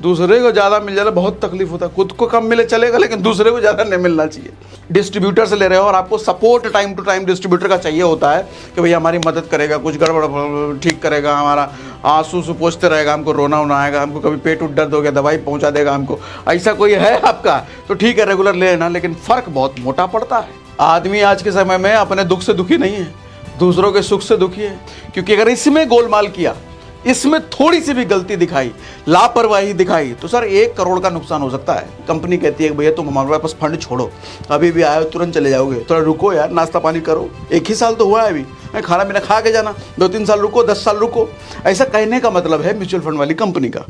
दूसरे को ज़्यादा मिल जाना बहुत तकलीफ होता है। खुद को कम मिले चलेगा, लेकिन दूसरे को ज़्यादा नहीं मिलना चाहिए। डिस्ट्रीब्यूटर से ले रहे हो और आपको support time to time distributor का चाहिए होता है कि भैया हमारी मदद करेगा, कुछ गड़बड़ ठीक करेगा, हमारा आंसू से पूछते रहेगा, हमको रोना वोना आएगा, हमको कभी पेट उठ दर्द हो गया दवाई पहुँचा देगा हमको। ऐसा कोई है आपका तो ठीक है, रेगुलर ले लेना, लेकिन फ़र्क बहुत मोटा पड़ता है। आदमी आज के समय में अपने दुख से दुखी नहीं है, दूसरों के सुख से दुखी है। क्योंकि अगर इसमें गोलमाल किया, इसमें थोड़ी सी भी गलती दिखाई, लापरवाही दिखाई, तो सर 1 करोड़ का नुकसान हो सकता है। कंपनी कहती है कि भैया तुम हमारे पास फंड छोड़ो, अभी भी आए हो तुरंत चले जाओगे, थोड़ा रुको यार, नाश्ता पानी करो, 1 ही साल तो हुआ है अभी, खाना पीना खा के जाना, 2-3 साल रुको, 10 साल रुको। ऐसा कहने का मतलब है म्यूचुअल फंड वाली कंपनी का।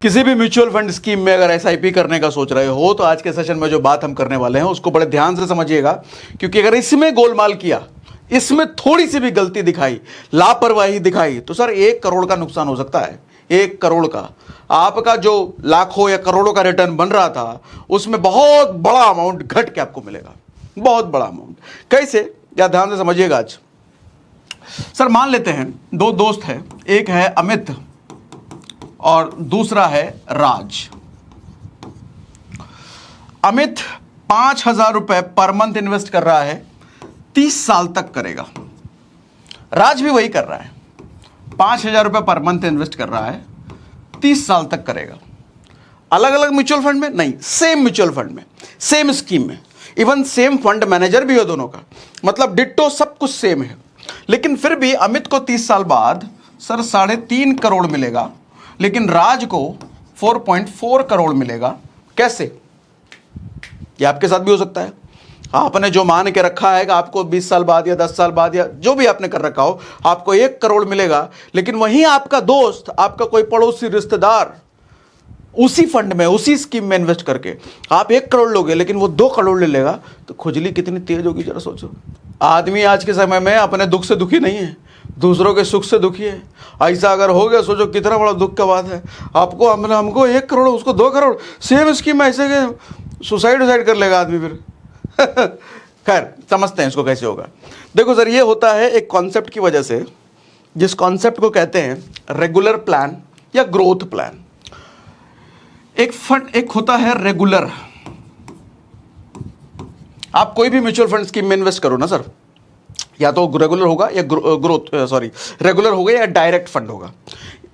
किसी भी म्यूचुअल फंड स्कीम में अगर SIP करने का सोच रहे हो तो आज के सेशन में जो बात हम करने वाले हैं उसको बड़े ध्यान से समझिएगा। क्योंकि अगर इसमें गोलमाल किया, इसमें थोड़ी सी भी गलती दिखाई, लापरवाही दिखाई, तो सर 1 करोड़ का नुकसान हो सकता है। 1 करोड़ का आपका जो लाखों या करोड़ों का रिटर्न बन रहा था, उसमें बहुत बड़ा अमाउंट घट के आपको मिलेगा, बहुत बड़ा अमाउंट। कैसे, या ध्यान से समझिएगा। आज सर मान लेते हैं 2 दोस्त हैं, एक है अमित और दूसरा है राज। अमित 5,000 रुपए पर मंथ इन्वेस्ट कर रहा है, 30 साल तक करेगा। राज भी वही कर रहा है, 5,000 रुपए पर मंथ इन्वेस्ट कर रहा है, 30 साल तक करेगा। अलग अलग म्यूचुअल फंड में नहीं, सेम म्यूचुअल फंड में, सेम स्कीम में, इवन सेम फंड मैनेजर भी है दोनों का, मतलब डिट्टो सब कुछ सेम है। लेकिन फिर भी अमित को 30 साल बाद सर 3.5 करोड़ मिलेगा, लेकिन राज को 4.4 करोड़ मिलेगा। कैसे? ये आपके साथ भी हो सकता है। आपने जो मान के रखा है कि आपको 20 साल बाद या 10 साल बाद या जो भी आपने कर रखा हो आपको 1 करोड़ मिलेगा, लेकिन वहीं आपका दोस्त, आपका कोई पड़ोसी रिश्तेदार उसी फंड में, उसी स्कीम में इन्वेस्ट करके आप 1 करोड़ लोगे, लेकिन वो 2 करोड़ ले लेगा, तो खुजली कितनी तेज होगी जरा सोचो। आदमी आज के समय में अपने दुख से दुखी नहीं है, दूसरों के सुख से दुखी है। ऐसा अगर हो गया, सोचो कितना बड़ा दुख का बात है। आपको हमको 1 करोड़, उसको 2 करोड़, सेम स्कीम में, ऐसे के सुसाइड कर लेगा आदमी फिर। खैर समझते हैं इसको कैसे होगा। देखो सर, ये होता है एक कॉन्सेप्ट की वजह से, जिस कॉन्सेप्ट को कहते हैं रेगुलर प्लान या ग्रोथ प्लान। एक होता है रेगुलर। आप कोई भी म्यूचुअल फंड स्कीम में इन्वेस्ट करो ना सर, या तो रेगुलर होगा या रेगुलर होगा या डायरेक्ट फंड होगा।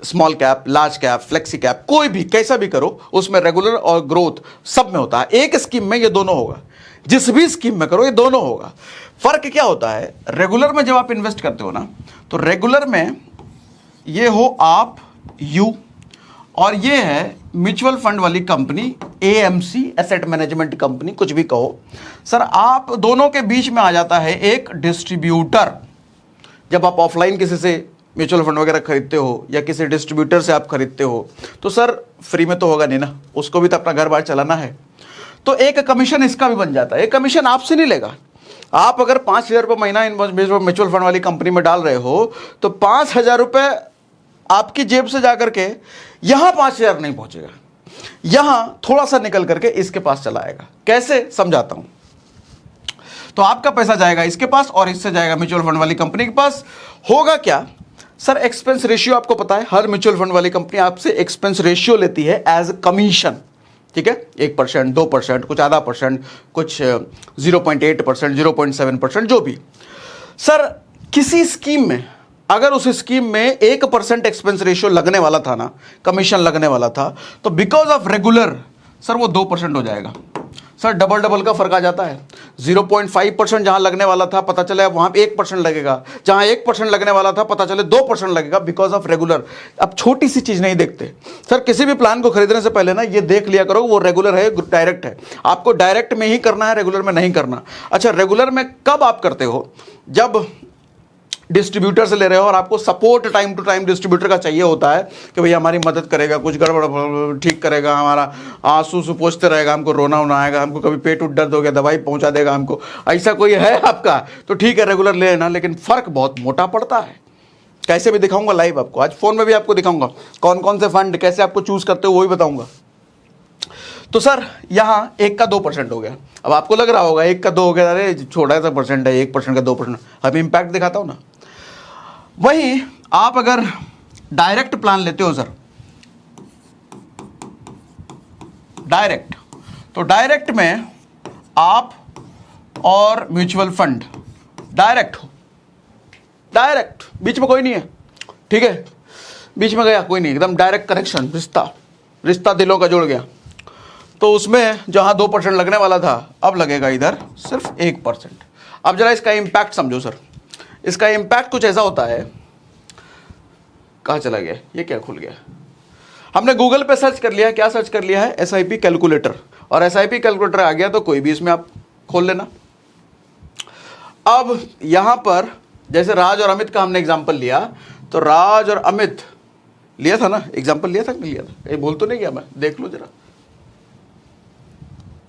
Small cap, large cap, flexi cap, कोई भी कैसा भी करो, उसमें रेगुलर और ग्रोथ सब में होता है। एक स्कीम में ये दोनों होगा, जिस भी स्कीम में करो ये दोनों होगा। फर्क क्या होता है, रेगुलर में जब आप इन्वेस्ट करते हो ना, तो रेगुलर में ये हो आप यू, और ये है म्यूचुअल फंड वाली company AMC, asset management company, कुछ भी कहो सर। आप दोनों के बीच में आ जाता है एक डिस्ट्रीब्यूटर। जब आप ऑफलाइन किसी से म्यूचुअल फंड वगैरह खरीदते हो या किसी डिस्ट्रीब्यूटर से आप खरीदते हो, तो सर फ्री में तो होगा नहीं ना, उसको भी तो अपना घर बार चलाना है। तो एक कमीशन इसका भी बन जाता है। एक कमीशन आपसे नहीं लेगा। आप अगर 5,000 रुपये महीना म्यूचुअल फंड वाली कंपनी में डाल रहे हो, तो 5,000 रुपये आपकी जेब से जाकर के यहां 5,000 नहीं पहुंचेगा, यहां थोड़ा सा निकल करके इसके पास चला आएगा। कैसे, समझाता हूं। तो आपका पैसा जाएगा इसके पास और इससे जाएगा म्यूचुअल फंड वाली कंपनी के पास। होगा क्या सर, एक्सपेंस रेशियो आपको पता है, हर म्यूचुअल फंड वाली कंपनी आपसे एक्सपेंस रेशियो लेती है एज कमीशन। ठीक है, 1%, 2%, कुछ आधा %, कुछ 0.8%, 0.7%, जो भी। सर किसी स्कीम में अगर उस स्कीम में 1% एक्सपेंस रेशियो लगने वाला था ना, कमीशन लगने वाला था, तो बिकॉज ऑफ रेगुलर सर वो 2% हो जाएगा। सर डबल का फर्क आ जाता है। 0.5% जहां लगने वाला था, पता चले वहां 1% लगेगा, जहां 1% लगने वाला था पता चले 2% लगेगा, बिकॉज ऑफ रेगुलर। अब छोटी सी चीज नहीं देखते सर, किसी भी प्लान को खरीदने से पहले ना ये देख लिया करो वो रेगुलर है डायरेक्ट है। आपको डायरेक्ट में ही करना है, रेगुलर में नहीं करना। अच्छा, रेगुलर में कब आप करते हो, जब डिस्ट्रीब्यूटर से ले रहे हो और आपको support time to time distributor का चाहिए होता है कि भैया हमारी मदद करेगा, कुछ गड़बड़ ठीक करेगा, हमारा आंसू से पूछते रहेगा, हमको रोना वोना आएगा, हमको कभी पेट उठ दर्द हो गया दवाई पहुंचा देगा हमको। ऐसा कोई है आपका तो ठीक है, रेगुलर ले लेना, लेकिन फ़र्क बहुत मोटा पड़ता है। कैसे भी दिखाऊंगा लाइव आपको, आज फ़ोन में भी आपको दिखाऊंगा कौन कौन से फंड कैसे आपको चूज़ करते हो, वो भी बताऊंगा। तो सर यहाँ 1 का 2% हो गया। अब आपको लग रहा होगा 1 का 2 हो गया, अरे छोटा सा परसेंट है, 1% का 2%। हम इम्पैक्ट दिखाता हूँ ना। वहीं आप अगर डायरेक्ट प्लान लेते हो सर, डायरेक्ट, तो डायरेक्ट में आप और म्यूचुअल फंड डायरेक्ट हो, डायरेक्ट, बीच में कोई नहीं है, ठीक है, बीच में गया कोई नहीं, एकदम डायरेक्ट कनेक्शन, रिश्ता, रिश्ता दिलों का जुड़ गया। तो उसमें जहां 2% लगने वाला था अब लगेगा इधर सिर्फ 1%। अब जरा इसका इम्पैक्ट समझो सर, इसका इम्पैक्ट कुछ ऐसा होता है, कहाँ चला गया ये, क्या खुल गया, हमने गूगल पे सर्च कर लिया, क्या सर्च कर लिया है, एसआईपी कैलकुलेटर, और एसआईपी कैलकुलेटर आ गया तो कोई भी इसमें आप खोल लेना। अब यहां पर जैसे राज और अमित का हमने एग्जांपल लिया, तो राज और अमित लिया था ना, एग्जांपल लिया था कि नहीं लिया था, कहीं भूल तो नहीं गया मैं, देख लो जरा,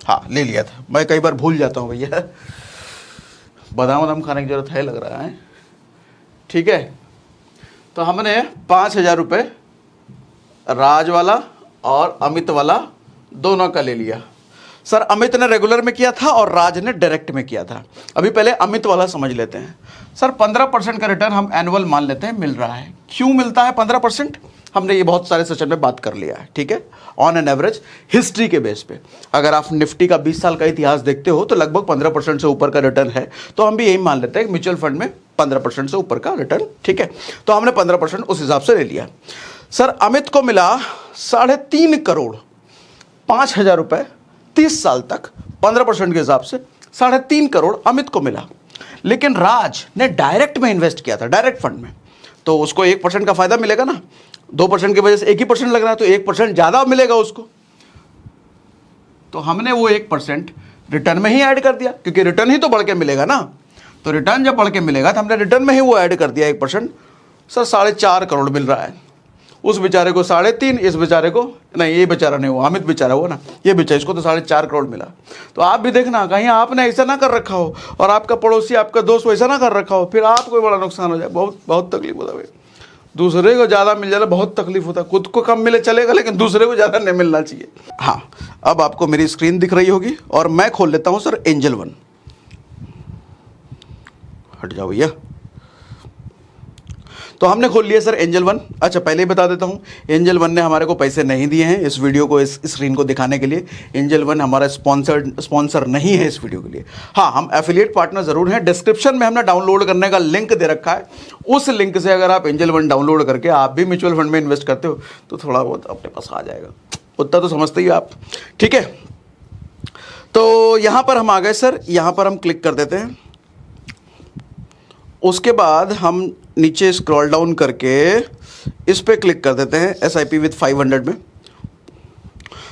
हाँ ले लिया था, मैं कई बार भूल जाता हूँ भैया, बादाम वादाम खाने की जरूरत है लग रहा है, ठीक है। तो हमने 5,000 रुपये राज वाला और अमित वाला दोनों का ले लिया। सर अमित ने रेगुलर में किया था और राज ने डायरेक्ट में किया था। अभी पहले अमित वाला समझ लेते हैं। सर 15% का रिटर्न हम एनुअल मान लेते हैं मिल रहा है। क्यों मिलता है 15%? हमने ये बहुत सारे सेशन में बात कर लिया है, ठीक है। ऑन एन एवरेज हिस्ट्री के बेस पे अगर आप निफ्टी का 20 साल का इतिहास देखते हो तो लगभग 15% से ऊपर का रिटर्न है, तो हम भी यही मान लेते हैं म्यूचुअल फंड में 15% से ऊपर का रिटर्न, ठीक है। तो हमने 15% उस हिसाब से ले लिया। सर अमित को मिला 3.5 करोड़ 5,000 रुपये 30 साल तक, 15% के हिसाब से 3.5 करोड़ अमित को मिला। लेकिन राज ने डायरेक्ट में इन्वेस्ट किया था, डायरेक्ट फंड में, तो उसको 1% का फायदा मिलेगा ना, 2% की वजह से 1% लग रहा है तो 1% ज़्यादा मिलेगा उसको। तो हमने वो 1% रिटर्न में ही ऐड कर दिया, क्योंकि रिटर्न ही तो बढ़ के मिलेगा ना। तो रिटर्न जब बढ़ के मिलेगा तो हमने रिटर्न में ही वो ऐड कर दिया 1%। सर 4.5 करोड़ मिल रहा है, उस बेचारे को 3.5, इस बेचारे को नहीं, ये बेचारा नहीं, वो अमित बेचारा हुआ ना, ये बेचारा, इसको तो 4.5 करोड़ मिला। तो आप भी देखना कहीं आपने ऐसा ना कर रखा हो और आपका पड़ोसी आपका दोस्त वैसा ना कर रखा हो, फिर आपको बड़ा नुकसान हो जाए, बहुत बहुत तकलीफ होता है। दूसरे को ज़्यादा मिल जाए बहुत तकलीफ होता है, खुद को कम मिले चलेगा लेकिन दूसरे को ज़्यादा नहीं मिलना चाहिए। हाँ, अब आपको मेरी स्क्रीन दिख रही होगी और मैं खोल लेता हूँ सर एंजल वन। हट जाओ भैया। तो हमने खोल लिया सर एंजल वन। अच्छा पहले ही बता देता हूँ, एंजल वन ने हमारे को पैसे नहीं दिए हैं इस वीडियो को, इस स्क्रीन को दिखाने के लिए। एंजल वन हमारा स्पॉन्सर नहीं है इस वीडियो के लिए। हाँ, हम एफिलिएट पार्टनर ज़रूर हैं। डिस्क्रिप्शन में हमने डाउनलोड करने का लिंक दे रखा है, उस लिंक से अगर आप एंजल वन डाउनलोड करके आप भी म्यूचुअल फंड में इन्वेस्ट करते हो तो थोड़ा बहुत अपने पास आ जाएगा, उतना तो समझते ही आप, ठीक है। तो यहाँ पर हम आ गए सर, यहाँ पर हम क्लिक कर देते हैं। उसके बाद हम नीचे स्क्रॉल डाउन करके इस पे क्लिक कर देते हैं SIP विथ 500 में।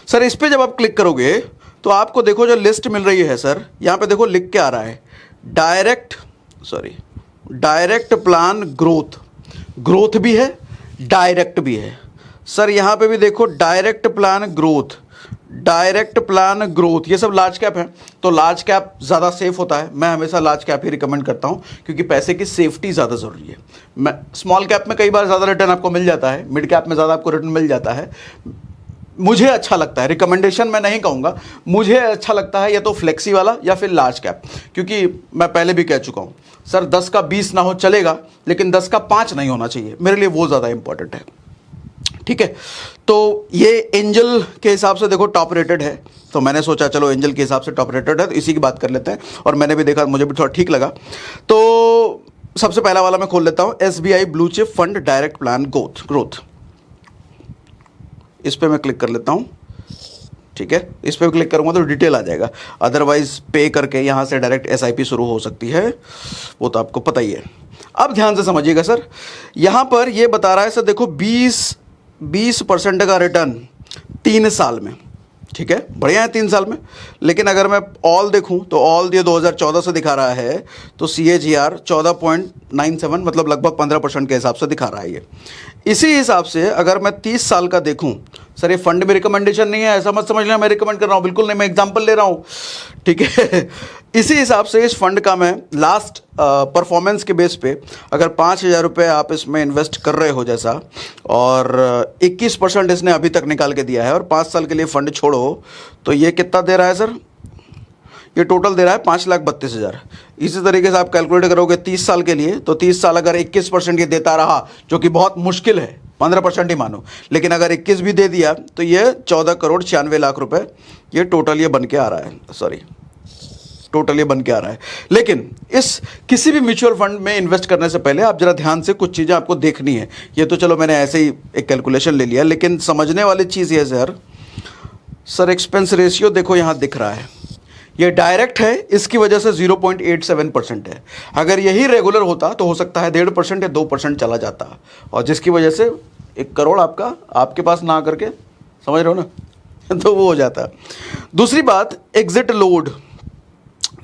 सर इस पे जब आप क्लिक करोगे तो आपको देखो जो लिस्ट मिल रही है सर, यहाँ पे देखो लिख के आ रहा है डायरेक्ट प्लान ग्रोथ भी है, डायरेक्ट भी है। सर यहाँ पे भी देखो डायरेक्ट प्लान ग्रोथ, ये सब लार्ज कैप है, तो लार्ज कैप ज़्यादा सेफ होता है। मैं हमेशा लार्ज कैप ही रिकमेंड करता हूँ क्योंकि पैसे की सेफ्टी ज़्यादा ज़रूरी है। मैं स्मॉल कैप में कई बार ज़्यादा रिटर्न आपको मिल जाता है, मिड कैप में ज़्यादा आपको रिटर्न मिल जाता है। मुझे अच्छा लगता है, रिकमेंडेशन मैं नहीं कहूँगा, मुझे अच्छा लगता है या तो फ्लेक्सी वाला या फिर लार्ज कैप, क्योंकि मैं पहले भी कह चुका हूँ सर 10 का 20 ना हो चलेगा, लेकिन 10 का 5 नहीं होना चाहिए, मेरे लिए वो ज़्यादा इंपॉर्टेंट है, ठीक है। तो ये एंजल के हिसाब से देखो टॉप रेटेड है, तो मैंने सोचा चलो एंजल के हिसाब से टॉप रेटेड है तो इसी की बात कर लेते हैं, और मैंने भी देखा, मुझे भी थोड़ा ठीक लगा। तो सबसे पहला वाला मैं खोल लेता हूँ SBI blue chip fund direct plan growth. इस पर मैं क्लिक कर लेता हूँ, ठीक है। इस पर क्लिक करूँगा तो डिटेल आ जाएगा, अदरवाइज पे करके यहाँ से डायरेक्ट SIP शुरू हो सकती है, वो तो आपको पता ही है। अब ध्यान से समझिएगा सर, यहाँ पर ये बता रहा है सर देखो 20% का रिटर्न 3 साल में, ठीक है, बढ़िया है 3 साल में। लेकिन अगर मैं ऑल देखूं तो ऑल ये 2014 से दिखा रहा है, तो CAGR 14.97 मतलब लगभग 15% के हिसाब से दिखा रहा है ये। इसी हिसाब से अगर मैं 30 साल का देखूं, सर ये फंड में रिकमेंडेशन नहीं है, ऐसा मत समझ लेना मैं रिकमेंड कर रहा हूँ, बिल्कुल नहीं, मैं एग्जाम्पल ले रहा हूँ, ठीक है। इसी हिसाब से इस फंड का मैं लास्ट परफॉर्मेंस के बेस पे अगर 5,000 रुपये आप इसमें इन्वेस्ट कर रहे हो जैसा, और 21% इसने अभी तक निकाल के दिया है, और 5 साल के लिए फंड छोड़ो तो ये कितना दे रहा है सर, ये टोटल दे रहा है 5,32,000। इसी तरीके से आप कैलकुलेट करोगे 30 साल के लिए, तो 30 साल अगर 21% ये देता रहा, जो कि बहुत मुश्किल है, 15% ही मानो, लेकिन अगर 21 भी दे दिया तो ये 14,96,00,000 रुपए ये टोटल ये बन के आ रहा है, सॉरी टोटल ये बन के आ रहा है। लेकिन इस किसी भी म्यूचुअल फंड में इन्वेस्ट करने से पहले आप जरा ध्यान से कुछ चीज़ें आपको देखनी है। ये तो चलो मैंने ऐसे ही एक कैलकुलेशन ले लिया, लेकिन समझने वाली चीज़ ये सर एक्सपेंस रेशियो देखो यहाँ दिख रहा है, ये डायरेक्ट है, इसकी वजह से 0.87% है। अगर यही रेगुलर होता तो हो सकता है 1.5% या 2% चला जाता, और जिसकी वजह से 1 करोड़ आपके पास ना करके, समझ रहे हो ना, तो वो हो जाता। दूसरी बात, exit load.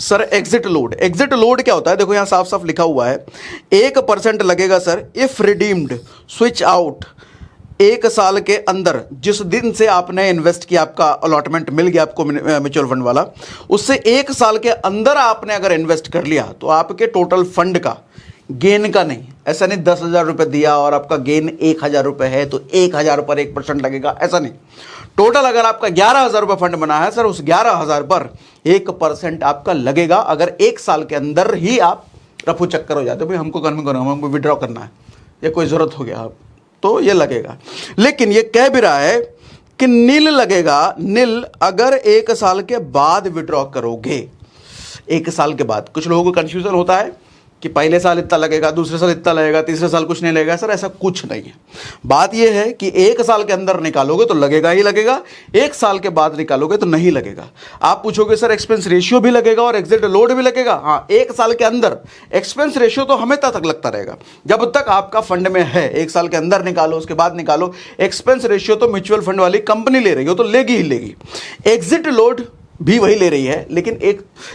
Sir exit load क्या होता है? देखो यहाँ साफ साफ लिखा हुआ है 1% लगेगा sir if redeemed switch out 1 साल के अंदर, जिस दिन से आपने इन्वेस्ट किया, आपका अलॉटमेंट मिल गया आपको म्यूचुअल फंड वाला, उससे 1 साल के अंदर आपने अगर इन्वेस्ट कर लिया तो आपके टोटल फंड का, गेन का नहीं, ऐसा नहीं 10,000 रुपये दिया और आपका गेन 1,000 रुपये है तो 1,000 पर 1% लगेगा, ऐसा नहीं। टोटल अगर आपका 11,000 रुपये फंड बना है सर, उस 11,000 पर 1% आपका लगेगा, अगर 1 साल के अंदर ही आप रफू चक्कर हो जाते हो, भाई हमको कन्फर्म करना है, हमको विड्रॉ करना है या कोई ज़रूरत हो गया आप, तो ये लगेगा। लेकिन ये कह भी रहा है कि नील लगेगा, नील अगर 1 साल के बाद विड्रॉ करोगे। 1 साल के बाद कुछ लोगों को कन्फ्यूजन होता है कि पहले साल इतना लगेगा, दूसरे साल इतना लगेगा, तीसरे साल कुछ नहीं लगेगा। सर ऐसा कुछ नहीं है। बात यह है कि 1 साल के अंदर निकालोगे तो लगेगा ही लगेगा, 1 साल के बाद निकालोगे तो नहीं लगेगा। आप पूछोगे सर एक्सपेंस रेशियो भी लगेगा और एग्जिट लोड भी लगेगा। हाँ, 1 साल के अंदर एक्सपेंस रेशियो तो हमेशा तक लगता रहेगा, जब तक आपका फंड में है। 1 साल के अंदर निकालो, उसके बाद निकालो, एक्सपेंस रेशियो तो म्यूचुअल फंड वाली कंपनी ले रही हो तो लेगी ही लेगी। एग्जिट लोड भी वही ले रही है, लेकिन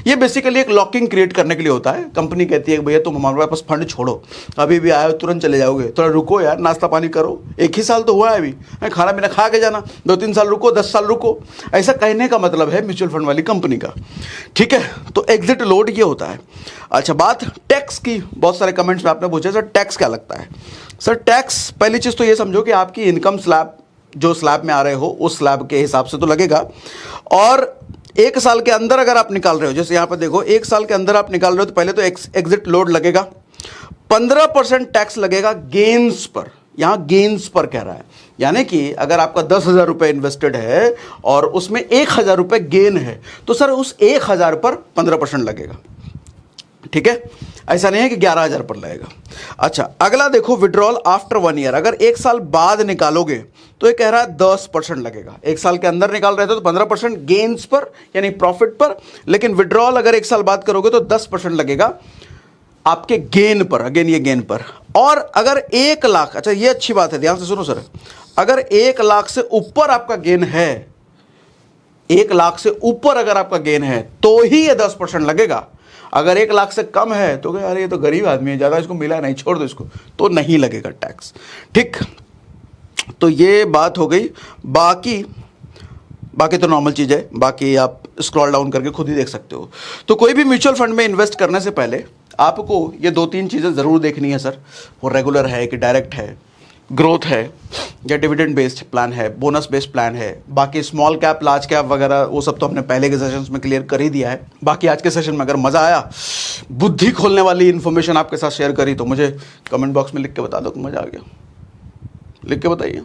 ये बेसिकली एक लॉकिंग क्रिएट करने के लिए होता है। कंपनी कहती है कि भैया तुम हमारे पास फंड छोड़ो, अभी भी आए हो तुरंत चले जाओगे, थोड़ा रुको यार, नाश्ता पानी करो, 1 ही साल तो हुआ है अभी, खाना पीना खा के जाना, 2-3 साल रुको, 10 साल रुको, ऐसा कहने का मतलब है म्यूचुअल फंड वाली कंपनी का। ठीक है, तो एग्जिट लोड ये होता है। अच्छा, बात टैक्स की, बहुत सारे कमेंट्स में आपने पूछे सर टैक्स क्या लगता है। सर टैक्स, पहली चीज़ तो ये समझो कि आपकी इनकम स्लैब, जो स्लैब में आ रहे हो उस स्लैब के हिसाब से तो लगेगा। और 1 साल के अंदर अगर आप निकाल रहे हो, जैसे यहाँ पर देखो 1 साल के अंदर आप निकाल रहे हो तो पहले तो एग्जिट लोड लगेगा, 15% टैक्स लगेगा गेन्स पर। यहाँ गेन्स पर कह रहा है, यानी कि अगर आपका 10,000 रुपये इन्वेस्टेड है और उसमें 1,000 रुपये गेन है तो सर उस 1,000 पर 15% लगेगा। ठीक है, ऐसा नहीं है कि 11,000 पर लगेगा। अच्छा, अगला देखो विड्रॉल आफ्टर 1 ईयर, अगर 1 साल बाद निकालोगे तो ये कह रहा है 10% लगेगा। 1 साल के अंदर निकाल रहे थे तो 15% गेन्स पर यानी प्रॉफिट पर, लेकिन विड्रॉल अगर 1 साल बाद करोगे तो 10% लगेगा आपके गेन पर, अगेन ये गेन पर। और अगर 1 लाख, अच्छा ये अच्छी बात है, ध्यान से सुनो सर, अगर 1 लाख से ऊपर आपका गेन है, 1 लाख से ऊपर अगर आपका गेन है तो ही ये 10% लगेगा। अगर 1 लाख से कम है तो अरे ये तो गरीब आदमी है, ज़्यादा इसको मिला नहीं, छोड़ दो इसको, तो नहीं लगेगा टैक्स। ठीक, तो ये बात हो गई। बाकी तो नॉर्मल चीज़ है, बाकी आप स्क्रॉल डाउन करके खुद ही देख सकते हो। तो कोई भी म्यूचुअल फंड में इन्वेस्ट करने से पहले आपको ये 2-3 चीज़ें ज़रूर देखनी है सर। वो रेगुलर है कि डायरेक्ट है, ग्रोथ है या डिविडेंड बेस्ड प्लान है, बोनस बेस्ड प्लान है। बाकी स्मॉल कैप, लार्ज कैप वगैरह वो सब तो हमने पहले के सेशंस में क्लियर कर ही दिया है। बाकी आज के सेशन में अगर मज़ा आया, बुद्धि खोलने वाली इन्फॉर्मेशन आपके साथ शेयर करी, तो मुझे कमेंट बॉक्स में लिख के बता दो कि मज़ा आ गया, लिख के बताइए।